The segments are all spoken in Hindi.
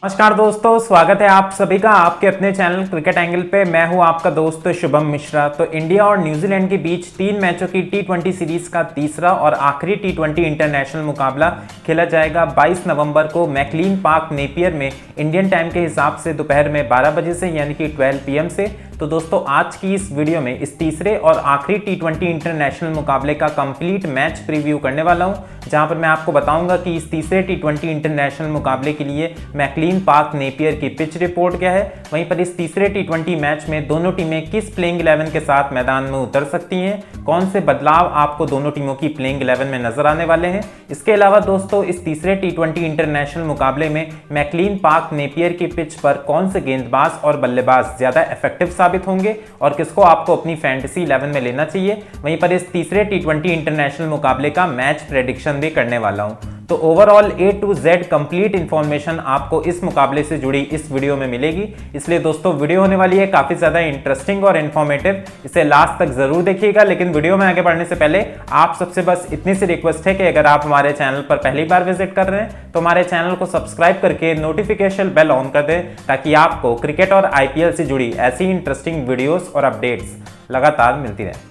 नमस्कार दोस्तों, स्वागत है आप सभी का आपके अपने चैनल क्रिकेट एंगल पे। मैं हूं आपका दोस्त शुभम मिश्रा। तो इंडिया और न्यूजीलैंड के बीच 3 मैचों की टी20 सीरीज का तीसरा और आखिरी टी20 इंटरनेशनल मुकाबला खेला जाएगा 22 नवंबर को मैकलीन पार्क नेपियर में इंडियन टाइम के हिसाब से दोपहर में 12 बजे से यानी कि 12 PM से। तो दोस्तों आज की इस वीडियो में इस तीसरे और आखिरी टी20 इंटरनेशनल मुकाबले का कंप्लीट मैच प्रीव्यू करने वाला हूं, जहां पर मैं आपको बताऊंगा कि इस तीसरे टी20 इंटरनेशनल मुकाबले के लिए मैकलीन पार्क नेपियर की पिच रिपोर्ट क्या है। वहीं पर इस तीसरे टी20 मैच में दोनों टीमें किस प्लेइंग 11 के साथ मैदान में उतर सकती हैं, कौन से बदलाव आपको दोनों टीमों की प्लेइंग 11 में नजर आने वाले हैं। इसके अलावा दोस्तों इस तीसरे टी20 इंटरनेशनल मुकाबले में मैकलीन पार्क नेपियर की पिच पर कौन से गेंदबाज और बल्लेबाज ज्यादा इफेक्टिव साबित होंगे और किसको आपको अपनी फैंटेसी 11 में लेना चाहिए। वहीं पर इस तीसरे टी20 इंटरनेशनल मुकाबले का मैच प्रेडिक्शन भी करने वाला हूं। तो overall A to Z complete information आपको इस मुकाबले से जुड़ी इस वीडियो में मिलेगी। इसलिए दोस्तों वीडियो होने वाली है काफी ज्यादा इंटरेस्टिंग और इन्फॉर्मेटिव, इसे लास्ट तक जरूर देखिएगा। लेकिन वीडियो में आगे बढ़ने से पहले आप सबसे बस इतनी सी रिक्वेस्ट है कि अगर आप हमारे चैनल पर पहली बार विजिट कर रहे हैं तो हमारे चैनल को सब्सक्राइब करके नोटिफिकेशन बेल ऑन कर दें, ताकि आपको क्रिकेट और IPL से जुड़ी ऐसी इंटरेस्टिंग वीडियोस और अपडेट्स लगातार मिलती रहे।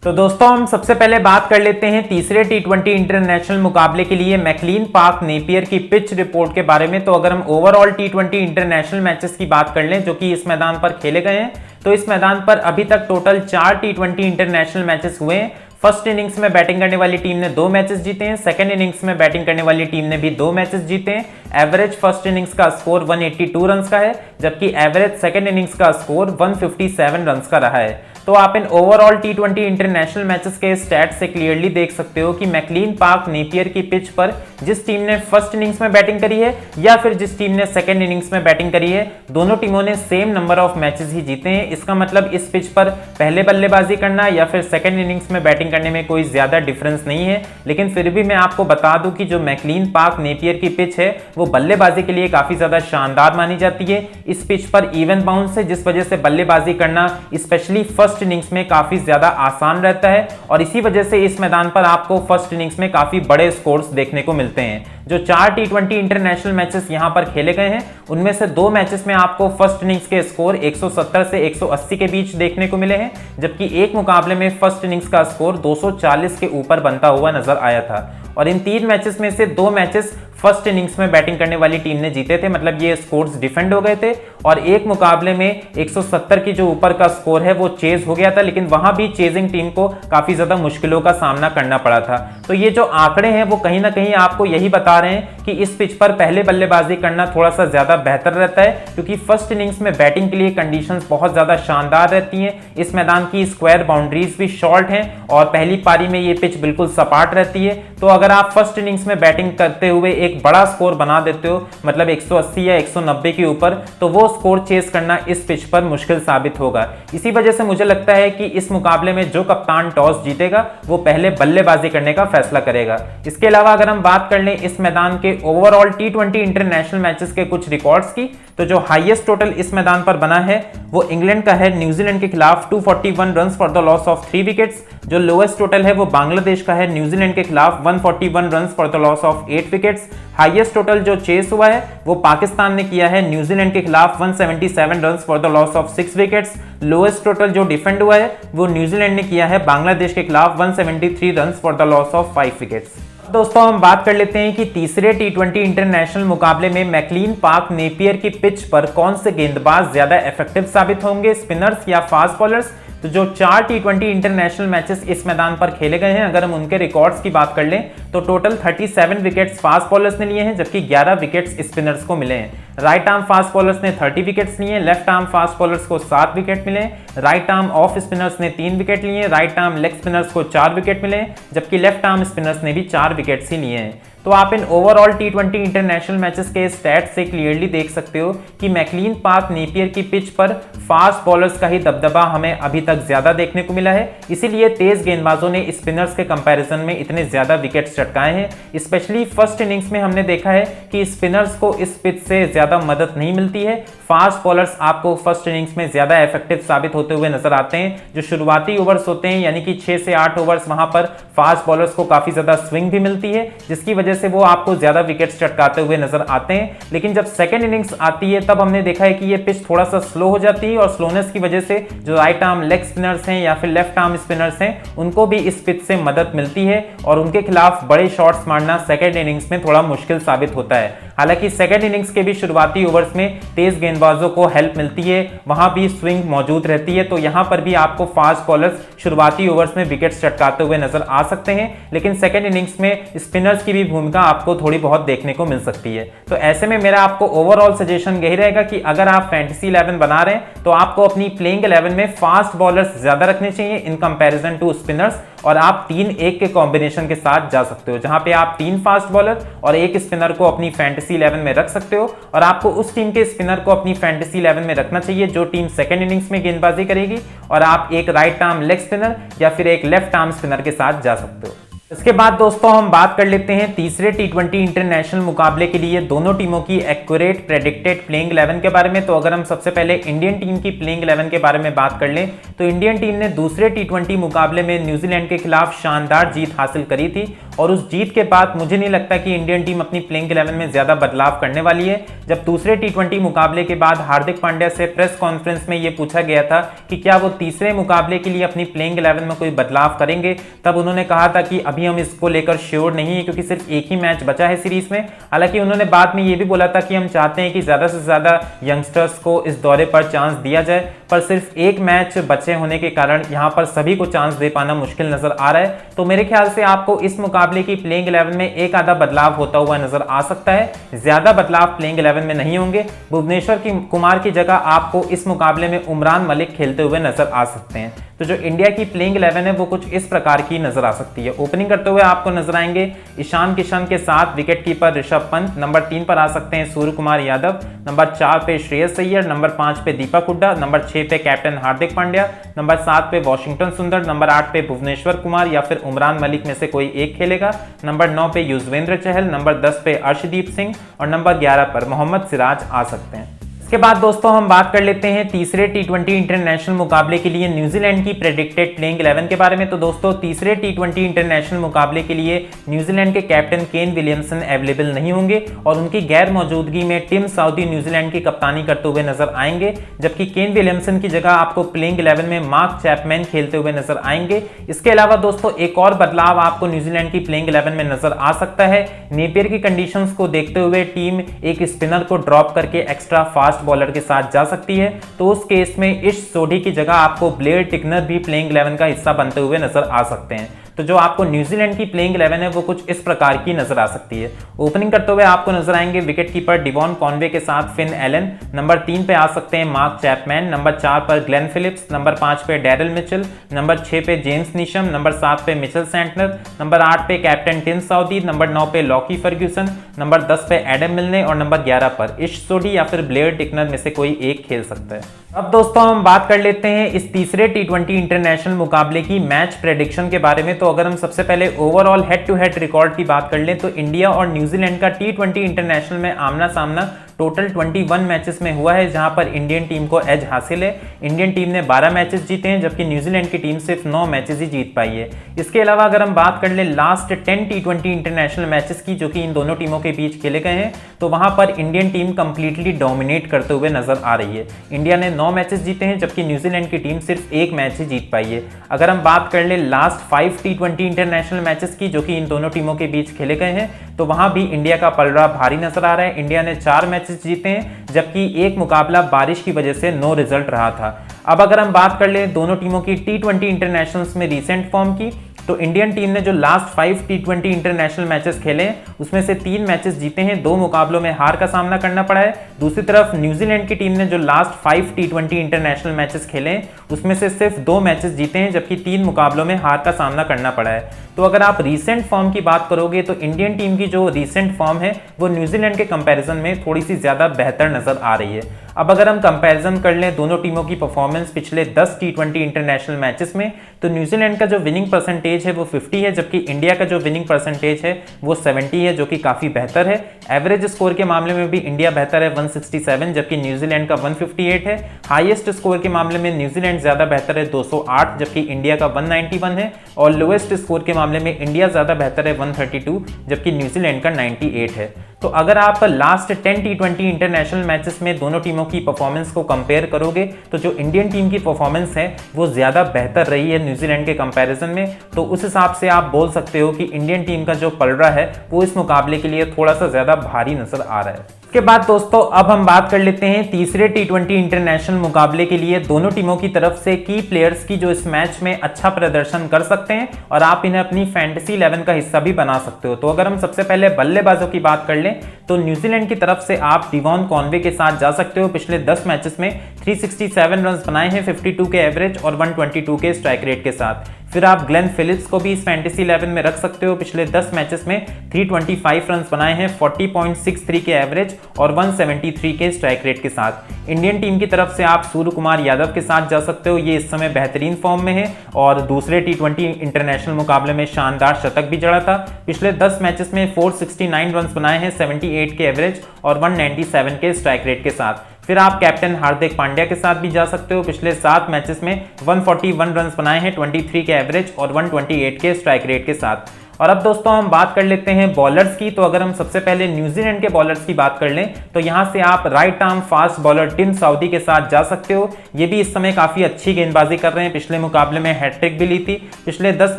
तो दोस्तों हम सबसे पहले बात कर लेते हैं तीसरे टी20 इंटरनेशनल मुकाबले के लिए मैकलीन पार्क नेपियर की पिच रिपोर्ट के बारे में। तो अगर हम ओवरऑल टी20 इंटरनेशनल मैचेस की बात कर लें जो कि इस मैदान पर खेले गए हैं, तो इस मैदान पर अभी तक टोटल 4 टी20 इंटरनेशनल मैचेस हुए हैं। फर्स्ट इनिंग्स में बैटिंग करने वाली टीम ने 2 मैचेस जीते हैं, सेकंड इनिंग्स में बैटिंग करने वाली टीम ने भी 2 मैचेस जीते हैं। एवरेज फर्स्ट इनिंग्स का स्कोर 182 रन्स का है, जबकि एवरेज सेकंड इनिंग्स का स्कोर 157 रन्स का रहा है। तो आप in overall T20 international matches के स्टैट से क्लियरली देख सकते हो कि मैकलीन पार्क नेपियर की पिच पर जिस टीम ने फर्स्ट इनिंग्स में बैटिंग करी है या फिर जिस टीम ने सेकंड इनिंग्स में बैटिंग करी है, दोनों टीमों ने सेम नंबर ऑफ मैचेस ही जीते हैं। इसका मतलब इस पिच पर पहले बल्लेबाजी करना या फिर सेकंड इनिंग्स में बैटिंग करने में कोई ज्यादा डिफरेंस नहीं है। लेकिन फिर भी मैं आपको बता दूं कि जो मैकलीन पार्क नेपियर की पिच है वो बल्लेबाजी के लिए काफी ज्यादा शानदार मानी जाती है। इस पिच पर इवन बाउंस है, जिस वजह से बल्लेबाजी करना स्पेशली फर्स्ट इनिंग्स में काफी ज्यादा आसान रहता है और इसी वजह से इस मैदान पर आपको फर्स्ट इनिंग्स में काफी बड़े स्कोर्स देखने को मिलते हैं। जो 4 टी20 इंटरनेशनल मैचेस यहां पर खेले गए हैं उनमें से 2 मैचेस में आपको फर्स्ट इनिंग्स के स्कोर 170 से 180 के बीच देखने को मिले हैं, जबकि एक मुकाबले में फर्स्ट इनिंग्स का स्कोर 240 के ऊपर बनता हुआ नजर आया था। और इन 3 मैचेस में से 2 मैचेस फर्स्ट इनिंग्स में बैटिंग करने वाली टीम ने जीते थे, मतलब ये स्कोर्स डिफेंड हो गए थे। और एक मुकाबले में 170 की जो ऊपर का स्कोर है वो चेज हो गया था, लेकिन वहां भी चेजिंग टीम को काफी ज्यादा मुश्किलों का सामना करना पड़ा था। तो ये जो आंकड़े हैं वो कहीं ना कहीं आपको यही बता रहे हैं कि इस पिच पर पहले बल्लेबाजी करना थोड़ा सा ज्यादा बेहतर रहता है, क्योंकि फर्स्ट इनिंग्स में बैटिंग के लिए कंडीशंस बहुत ज्यादा शानदार रहती हैं। इस मैदान की स्क्वायर बाउंड्रीज भी शॉर्ट हैं और पहली पारी में ये पिच बिल्कुल सपाट रहती है। तो अगर आप फर्स्ट इनिंग्स में बैटिंग करते हुए एक बड़ा स्कोर बना देते हो, मतलब 180 या 190 के ऊपर, तो वो स्कोर चेस करना इस पिच पर मुश्किल साबित होगा। इसी वजह से मुझे लगता है कि इस मुकाबले में जो कप्तान टॉस जीतेगा वो पहले बल्लेबाजी करने का फैसला करेगा। इसके अलावा अगर हम बात कर लें इस मैदान के ओवरऑल टी20 इंटरनेशनल मैचेस के कुछ रिकॉर्ड्स की, तो जो हाईएस्ट टोटल इस मैदान पर बना है वो इंग्लैंड का है न्यूजीलैंड के खिलाफ 241 runs for the loss of 3 wickets. जो लोएस्ट टोटल है वो बांग्लादेश का है न्यूजीलैंड के खिलाफ 141 runs for the loss of 8 wickets. Highest total जो चेस हुआ है वो पाकिस्तान ने किया है न्यूजीलैंड के खिलाफ 177 runs for the loss of 6 wickets. Lowest total जो डिफेंड हुआ है वो न्यूजीलैंड ने किया है बांग्लादेश के खिलाफ 173 runs for the loss of 5 wickets. दोस्तों हम बात कर लेते हैं कि तीसरे टी20 इंटरनेशनल मुकाबले में मैकलीन पार्क नेपियर की पिच पर कौन से गेंदबाज ज्यादा इफेक्टिव साबित होंगे, स्पिनर्स या फास्ट बॉलर्स। तो जो 4 टी20 इंटरनेशनल मैचेस इस मैदान पर खेले गए हैं, अगर हम उनके रिकॉर्ड्स की बात कर लें तो टोटल 37 विकेट्स फास्ट बॉलर्स ने लिए हैं, जबकि 11 विकेट्स स्पिनर्स को मिले हैं। राइट आर्म फास्ट बॉलर्स ने 30 विकेट्स लिए, लेफ्ट आर्म फास्ट बॉलर्स को 7 विकेट मिले, राइट आर्म ऑफ स्पिनर्स ने 3 विकेट लिए, राइट आर्म लेग स्पिनर्स को 4 विकेट मिले, जबकि लेफ्ट आर्म स्पिनर्स ने भी 4 विकेट्स ही लिए हैं। तो आप in overall T20 international matches के स्टैट्स से क्लियरली देख सकते हो कि मैकलीन पार्क नेपियर की पिच पर फास्ट बॉलर्स का ही दबदबा हमें अभी तक ज्यादा देखने को मिला है। इसीलिए तेज गेंदबाजों ने स्पिनर्स के कंपैरिजन में इतने ज्यादा विकेट्स चटकाए हैं। स्पेशली फर्स्ट इनिंग्स में हमने देखा है कि स्पिनर्स को इस पिच से ज्यादा मदद नहीं मिलती है। फास्ट बॉलर्स आपको फर्स्ट इनिंग्स में ज्यादा इफेक्टिव साबित होते हुए नजर आते हैं। जो शुरुआती ओवर्स होते हैं यानी कि 6 से 8 ओवर्स, वहां पर फास्ट बॉलर्स को काफी ज्यादा स्विंग भी मिलती है, जिसकी वजह से वो आपको ज्यादा विकेट्स चटकाते हुए नजर आते हैं। लेकिन जब सेकंड इनिंग्स आती है तब हमने देखा है कि ये पिच थोड़ा सा स्लो हो जाती है और स्लोनेस की वजह से जो राइट आर्म लेग स्पिनर्स हैं या फिर लेफ्ट आर्म स्पिनर्स हैं उनको भी इस पिच से मदद मिलती है और उनके खिलाफ बड़े शॉट्स मारना सेकंड इनिंग्स में थोड़ा मुश्किल साबित होता है। हालांकि सेकंड इनिंग्स के भी शुरुआती ओवर्स में तेज गेंदबाजों को हेल्प मिलती है, वहां भी स्विंग मौजूद रहती है, तो यहां पर भी आपको फास्ट बॉलर्स शुरुआती ओवर्स में विकेट्स चटकाते हुए नजर आ सकते हैं। लेकिन सेकंड इनिंग्स में स्पिनर्स की भी भूमिका आपको थोड़ी बहुत देखने को मिल सकती है। तो ऐसे में मेरा आपको ओवरऑल सजेशन यही रहेगा कि अगर आप फैंटेसी 11 बना रहे हैं तो आपको अपनी प्लेइंग 11 में फास्ट बॉलर्स ज्यादा रखने चाहिए इन कंपैरिजन टू स्पिनर्स, और आप 3-1 के कॉम्बिनेशन के साथ जा सकते हो, जहां पे आप 3 फास्ट बॉलर और 1 स्पिनर को अपनी फैंटेसी 11 में रख सकते हो। और आपको उस टीम के स्पिनर को अपनी फैंटेसी 11 में रखना चाहिए जो टीम सेकंड इनिंग्स में गेंदबाजी करेगी, और आप एक राइट आर्म लेग स्पिनर या फिर एक लेफ्ट आर्म स्पिनर के साथ जा सकते हो। इसके बाद दोस्तों हम बात कर लेते हैं तीसरे T20 इंटरनेशनल मुकाबले के लिए दोनों टीमों की एक्यूरेट प्रेडिक्टेड प्लेइंग 11 के बारे में। तो अगर हम सबसे पहले इंडियन टीम की प्लेइंग 11 के बारे में बात कर लें तो इंडियन टीम ने दूसरे T20 मुकाबले में न्यूजीलैंड के खिलाफ शानदार जीत हासिल करी थी, और उस जीत के बाद मुझे नहीं लगता कि इंडियन टीम अपनी प्लेइंग 11 में ज्यादा बदलाव करने वाली है। जब दूसरे T20 मुकाबले के बाद हार्दिक पांड्या से प्रेस कॉन्फ्रेंस में यह पूछा गया था कि क्या वो तीसरे मुकाबले के लिए अपनी प्लेइंग 11 में कोई बदलाव करेंगे, तब उन्होंने कहा था कि अभी हम इसको लेकर श्योर नहीं है क्योंकि सिर्फ एक ही मैच बचा है सीरीज में। हालांकि उन्होंने बाद में यह भी बोला था कि हम चाहते हैं कि ज्यादा से ज्यादा यंगस्टर्स को इस दौरे पर चांस दिया जाए, पर सिर्फ एक मैच बचे होने के कारण यहां पर सभी को चांस दे पाना मुश्किल नजर आ रहा है। तो मेरे ख्याल से आपको इस मुकाबले की प्लेइंग 11 में एक आधा बदलाव होता हुआ नजर आ सकता है, ज्यादा बदलाव प्लेइंग 11 में नहीं होंगे। भुवनेश्वर कुमार की जगह आपको इस मुकाबले में उमरान मलिक खेलते हुए नजर आ सकते हैं। तो जो इंडिया की प्लेइंग 11 है वो कुछ इस प्रकार की नजर आ सकती है। ओपनिंग करते हुए आपको नजर आएंगे ईशान किशन के साथ wicket keeper Rishabh Pant, number 3 पर आ सकते हैं सूर्य कुमार यादव, नंबर 4 पे श्रेयस अय्यर, नंबर 5 पे दीपक हुड्डा, नंबर 6 पे कैप्टन हार्दिक पांड्या, नंबर 7 पे वॉशिंगटन सुंदर, नंबर 8 पे भुवनेश्वर कुमार या फिर उमरान मलिक में से कोई एक खेलेगा, नंबर 9 पे युजवेंद्र चहल, नंबर 10 पे अर्शदीप सिंह और नंबर 11 पर मोहम्मद सिराज आ सकते हैं। इसके बाद दोस्तों हम बात कर लेते हैं तीसरे T20 इंटरनेशनल मुकाबले के लिए न्यूजीलैंड की प्रेडिक्टेड प्लेइंग 11 के बारे में। तो दोस्तों तीसरे T20 इंटरनेशनल मुकाबले के लिए न्यूजीलैंड के कैप्टन केन विलियमसन अवेलेबल नहीं होंगे और उनकी गैर मौजूदगी में टिम साउदी न्यूजीलैंड की कप्तानी करते हुए नजर आएंगे, जबकि केन विलियमसन की जगह आपको प्लेइंग 11 में मार्क चैपमैन खेलते हुए नजर आएंगे। इसके अलावा दोस्तों एक और बदलाव आपको न्यूजीलैंड की प्लेइंग 11 में नजर आ सकता है। नेपियर की कंडीशंस को देखते हुए टीम एक स्पिनर को ड्रॉप करके एक्स्ट्रा फास्ट बॉलर के साथ जा सकती है, तो उस केस में इश सोडी की जगह आपको ब्लेयर टिकनर भी प्लेइंग 11 का हिस्सा बनते हुए नजर आ सकते हैं। तो जो आपको न्यूजीलैंड की प्लेइंग 11 है वो कुछ इस प्रकार की नजर आ सकती है। ओपनिंग करते हुए आपको नजर आएंगे विकेट कीपर डिवॉन कॉनवे के साथ फिन एलन, नंबर 3 पे आ सकते हैं मार्क चैपमैन, नंबर 4 पर ग्लेन फिलिप्स, नंबर 5 पे डैरिल मिचेल, नंबर 6 पे जेम्स नीशम, नंबर 7 पे मिचेल सैंटनर, नंबर 8 पे कैप्टन टिम साउदी, नंबर 9 पे लॉकी फर्ग्यूसन, नंबर 10 पे एडम मिलने और नंबर 11 पर इश सोडी या फिर ब्लेयर टिकनर में से कोई एक खेल सकता है। अब दोस्तों हम बात कर लेते हैं इस तीसरे T20 इंटरनेशनल मुकाबले की मैच प्रेडिक्शन के बारे में। तो अगर हम सबसे पहले overall head to head record की बात कर लें तो इंडिया और न्यूजीलैंड का T20 इंटरनेशनल में आमना सामना टोटल 21 मैचेस में हुआ है, जहां पर इंडियन टीम को एज हासिल है। इंडियन टीम ने 12 मैचेस जीते हैं जबकि न्यूजीलैंड की टीम सिर्फ 9 मैचेस ही जीत पाई है। इसके अलावा अगर हम बात कर लें लास्ट 10 T20 इंटरनेशनल मैचेस की जो कि इन दोनों टीमों के बीच खेले गए हैं, तो वहां पर इंडियन टीम कंप्लीटली डोमिनेट करते हुए नजर आ रही है। इंडिया ने 9 मैचेस जीते हैं जबकि न्यूजीलैंड की टीम सिर्फ 1 मैच ही जीत पाई है। अगर हम बात कर लें लास्ट 5 T20 इंटरनेशनल मैचेस की जो कि इन दोनों टीमों के बीच खेले गए हैं, तो वहां भी इंडिया का पलड़ा भारी नजर आ रहा है। इंडिया ने 4 मैचेस जीते हैं जबकि एक मुकाबला बारिश की वजह से नो रिजल्ट रहा था। अब अगर हम बात कर ले दोनों टीमों की T20 इंटरनेशनल्स में रीसेंट फॉर्म की, तो इंडियन टीम ने जो लास्ट 5 T20 इंटरनेशनल मैचेस खेले उसमें से 3 मैचेस जीते हैं, 2 मुकाबलों में हार का सामना करना पड़ा है। दूसरी तरफ न्यूजीलैंड की टीम ने जो लास्ट 5 T20 इंटरनेशनल मैचेस खेले उसमें से सिर्फ 2 मैचेस जीते हैं जबकि 3 मुकाबलों में हार का सामना करना पड़ा है। तो अगर आप रीसेंट फॉर्म की बात करोगे तो इंडियन टीम की जो रीसेंट फॉर्म है वो न्यूजीलैंड के कंपैरिजन में थोड़ी सी ज्यादा बेहतर नजर आ रही है। अब अगर हम कंपैरिजन कर लें दोनों टीमों की परफॉर्मेंस पिछले 10 T20 इंटरनेशनल मैचेस में, तो न्यूजीलैंड का जो विनिंग परसेंटेज है वो 50 है जबकि इंडिया का जो विनिंग परसेंटेज है वो 70 है, जो कि काफी बेहतर है। एवरेज स्कोर के मामले में भी इंडिया बेहतर है 167, जबकि न्यूजीलैंड का 158 है। हाईएस्ट स्कोर के मामले में न्यूजीलैंड ज्यादा बेहतर है 208, जबकि इंडिया का 191 है। और लोएस्ट स्कोर के मामले में इंडिया ज्यादा बेहतर है 132, जबकि न्यूजीलैंड का 98 है। तो अगर आप लास्ट 10 T20 इंटरनेशनल मैचेस में दोनों टीमों की परफॉर्मेंस को कंपेयर करोगे तो जो इंडियन टीम की परफॉर्मेंस है वो ज़्यादा बेहतर रही है न्यूजीलैंड के कंपैरिजन में। तो उस हिसाब से आप बोल सकते हो कि इंडियन टीम का जो पलड़ा है वो इस मुकाबले के लिए थोड़ा सा ज़्यादा भारी नजर आ रहा है। इसके बाद दोस्तों अब हम बात कर लेते हैं तीसरे T20 इंटरनेशनल मुकाबले के लिए दोनों टीमों की तरफ से की प्लेयर्स की जो इस मैच में अच्छा प्रदर्शन कर सकते हैं और आप इन्हें अपनी फैंटेसी 11 का हिस्सा भी बना सकते हो। तो अगर हम सबसे पहले बल्लेबाजों की बात कर लें तो न्यूजीलैंड की तरफ से आप डिवॉन कॉनवे के साथ जा सकते हो। पिछले 10 मैचेस में 367 रन बनाए हैं 52 के एवरेज और 122 के स्ट्राइक रेट के साथ। फिर आप ग्लेन फिलिप्स को भी इस फैंटेसी 11 में रख सकते हो। पिछले 10 मैचेस में 325 रन बनाए हैं 40.63 के एवरेज और 173 के स्ट्राइक रेट के साथ। इंडियन टीम की तरफ से आप सूर्य कुमार यादव के साथ जा सकते हो, ये इस समय बेहतरीन फॉर्म में है और दूसरे T20 इंटरनेशनल मुकाबले में शानदार शतक भी जड़ा था। पिछले 10 मैचेस में 469 रन बनाए हैं 78 के एवरेज और 197 के स्ट्राइक रेट के साथ। फिर आप कैप्टन हार्दिक पांड्या के साथ भी जा सकते हो। पिछले 7 मैचेस में 141 रन बनाए हैं 23 के एवरेज और 128 के स्ट्राइक रेट के साथ। और अब दोस्तों हम बात कर लेते हैं बॉलर्स की। तो अगर हम सबसे पहले न्यूजीलैंड के बॉलर्स की बात कर लें तो यहां से आप right arm fast bowler Tim Southee के साथ जा सकते हो। ये भी इस समय काफी अच्छी गेंदबाजी कर रहे हैं, पिछले मुकाबले में हैट्रिक भी ली थी। पिछले 10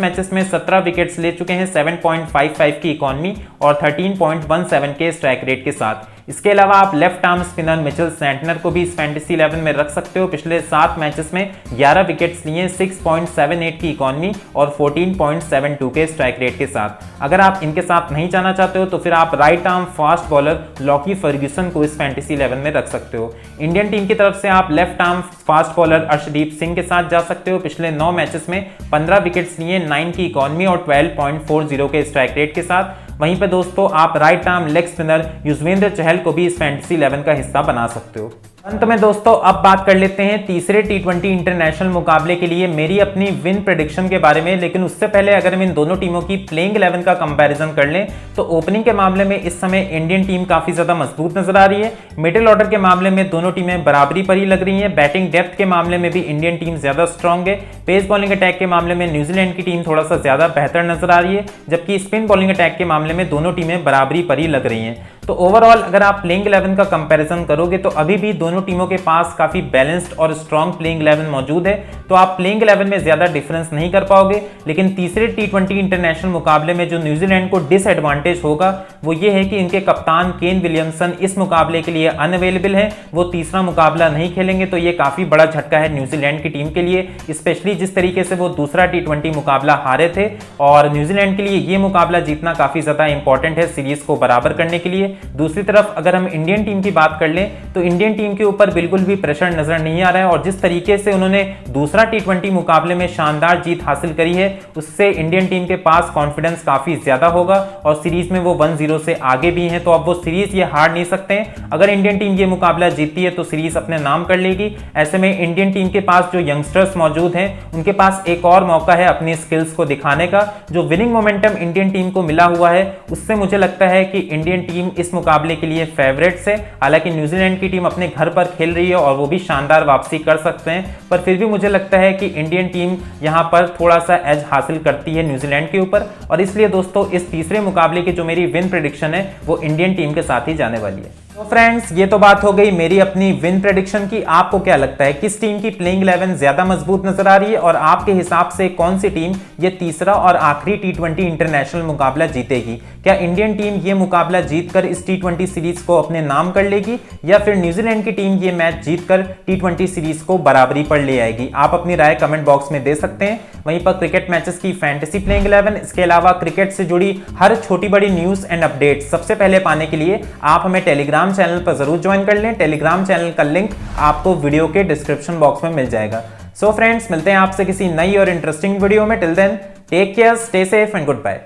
मैचेस में 17 विकेट्स ले चुके हैं 7.55 की इकॉनमी और 13.17 के स्ट्राइक रेट के साथ। इसके अलावा आप left arm spinner Mitchell Santner को भी इस फैंटेसी 11 में रख सकते हो। पिछले 7 मैचेस में 11 विकेट्स लिए 6.78 की इकॉनमी और 14.72 के स्ट्राइक रेट के साथ। अगर आप इनके साथ नहीं जाना चाहते हो तो फिर आप right arm fast bowler Lockie Ferguson को इस फैंटेसी 11 में रख सकते हो। इंडियन टीम की तरफ से आप left arm fast bowler Arshdeep Singh के साथ जा सकते हो। पिछले 9 मैचेस में 15 विकेट्स लिए 9 की इकॉनमी और 12.40 के स्ट्राइक रेट के साथ। वहीं पे दोस्तों आप right arm leg spinner Yuzvendra Chahal को भी इस फैंटेसी 11 का हिस्सा बना सकते हो। अंत में दोस्तों अब बात कर लेते हैं तीसरे T20 इंटरनेशनल मुकाबले के लिए मेरी अपनी विन प्रेडिक्शन के बारे में। लेकिन उससे पहले अगर हम इन दोनों टीमों की प्लेइंग 11 का कंपैरिजन कर लें तो ओपनिंग के मामले में इस समय इंडियन टीम काफी ज्यादा मजबूत नजर आ रही है। मिडिल ऑर्डर के मामले में दोनों टीमें बराबरी पर ही लग रही हैं। बैटिंग डेप्थ के मामले में भी इंडियन टीम ज्यादा स्ट्रांग है। पेस बॉलिंग अटैक के मामले में न्यूजीलैंड की टीम थोड़ा सा ज्यादा बेहतर नजर आ रही है, जबकि स्पिन बॉलिंग अटैक के मामले में दोनों टीमें बराबरी पर ही लग रही हैं। तो ओवरऑल अगर आप प्लेइंग 11 का कंपैरिजन करोगे तो अभी भी दोनों टीमों के पास काफी बैलेंस्ड और स्ट्रॉन्ग प्लेइंग 11 मौजूद है। तो आप प्लेइंग 11 में ज्यादा डिफरेंस नहीं कर पाओगे। लेकिन तीसरे T20 इंटरनेशनल मुकाबले में जो न्यूजीलैंड को डिसएडवांटेज होगा वो ये है कि इनके कप्तान केन विलियमसन इस मुकाबले के लिए अनअवेलेबल है, वो तीसरा मुकाबला नहीं खेलेंगे। तो ये काफी बड़ा झटका है न्यूजीलैंड की टीम के लिए, स्पेशली जिस तरीके से वो दूसरा T20 मुकाबला हारे थे। और न्यूजीलैंड के लिए ये मुकाबला जीतना काफी ज्यादा इंपॉर्टेंट है सीरीज को बराबर करने के लिए। दूसरी तरफ अगर हम इंडियन टीम की बात कर लें तो इंडियन टीम के ऊपर बिल्कुल भी प्रेशर नजर नहीं आ रहा है और जिस तरीके से उन्होंने दूसरा T20 मुकाबले में शानदार जीत हासिल करी है उससे इंडियन टीम के पास कॉन्फिडेंस काफी ज्यादा होगा और सीरीज में वो 1-0 से आगे भी हैं। तो अब वो सीरीज ये हार नहीं सकते हैं। अगर इंडियन टीम ये मुकाबला जीतती है तो सीरीज अपने नाम कर लेगी। ऐसे में इंडियन टीम के पास जो यंगस्टर्स मौजूद हैं उनके पास एक और मौका है अपनी स्किल्स को दिखाने का। जो विनिंग मोमेंटम इंडियन टीम को मिला हुआ है उससे मुझे लगता है कि इंडियन टीम इस मुकाबले के लिए फेवरेट्स है। हालांकि न्यूजीलैंड की टीम अपने घर पर खेल रही है और वो भी शानदार वापसी कर सकते हैं, पर फिर भी मुझे लगता है कि इंडियन टीम यहां पर थोड़ा सा एज हासिल करती है न्यूजीलैंड के ऊपर। और इसलिए दोस्तों इस तीसरे मुकाबले की जो मेरी विन प्रेडिक्शन है वो इंडियन टीम के साथ ही जाने वाली है। तो फ्रेंड्स ये तो बात हो गई मेरी अपनी विन प्रेडिक्शन की। आपको क्या लगता है किस टीम की प्लेइंग 11 ज्यादा मजबूत नजर आ रही है और आपके हिसाब से कौन सी टीम ये तीसरा और आखिरी T20 इंटरनेशनल मुकाबला जीतेगी? क्या इंडियन टीम ये मुकाबला जीतकर इस T20 सीरीज को अपने नाम कर लेगी या फिर न्यूजीलैंड की टीम ये मैच जीतकर T20 सीरीज को बराबरी पर ले आएगी? आप अपनी राय कमेंट बॉक्स में दे सकते हैं। वहीं पर क्रिकेट मैचेस की फैंटेसी प्लेइंग 11, इसके अलावा क्रिकेट से जुड़ी हर छोटी बड़ी न्यूज एंड अपडेट सबसे पहले पाने के लिए आप हमें टेलीग्राम चैनल पर जरूर ज्वाइन कर लें। टेलीग्राम चैनल का लिंक आपको वीडियो के डिस्क्रिप्शन बॉक्स में मिल जाएगा। सो फ्रेंड्स मिलते हैं आपसे किसी नई और इंटरेस्टिंग वीडियो में। Till then take care, stay safe and good bye.